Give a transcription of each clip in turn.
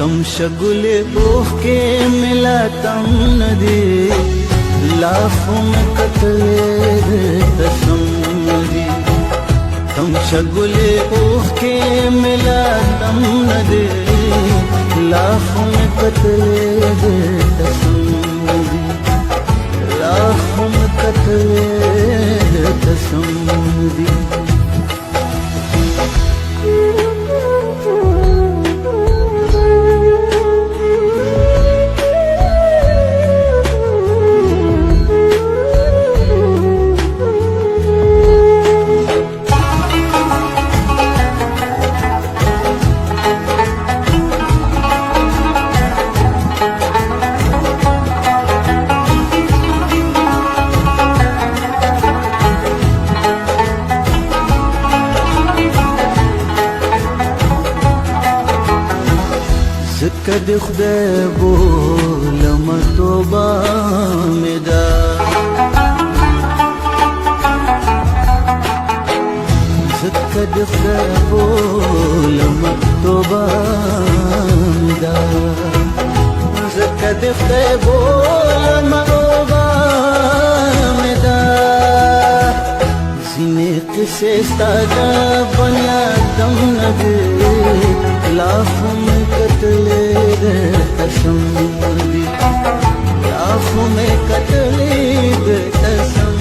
तम शगुले ओह के मिला तम नदी लाखों में कतले कसम दी तम शगुले ओह के मिला तम नदी लाखों में कतले कसम दी लाखों में कतले कसम दी زکد خدای بولم توبه مدا زکد خدای بولم توبه مدا زکد خدای بولم توبه مدا زینه قصه ساده بنیادم نبی लाखों में कतले कसम दी लाखों में कतले कसम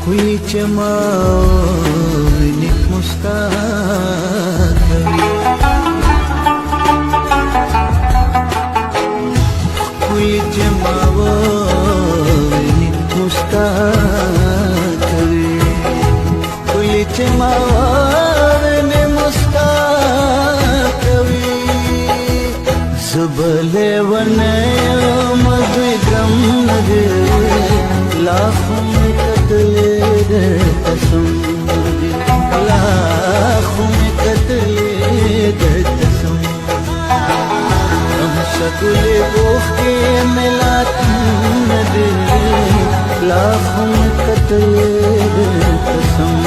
कोई चमावनी मुस्कान कोई चमावनी मुस्कान कोई चमावनी मुस्कान सुबले वने मधुरम नगे लाखों में कतले कसम दी लाखों में कतले कसम हम शगुले ओह के मिला तुम दे लाखों में कतले कसम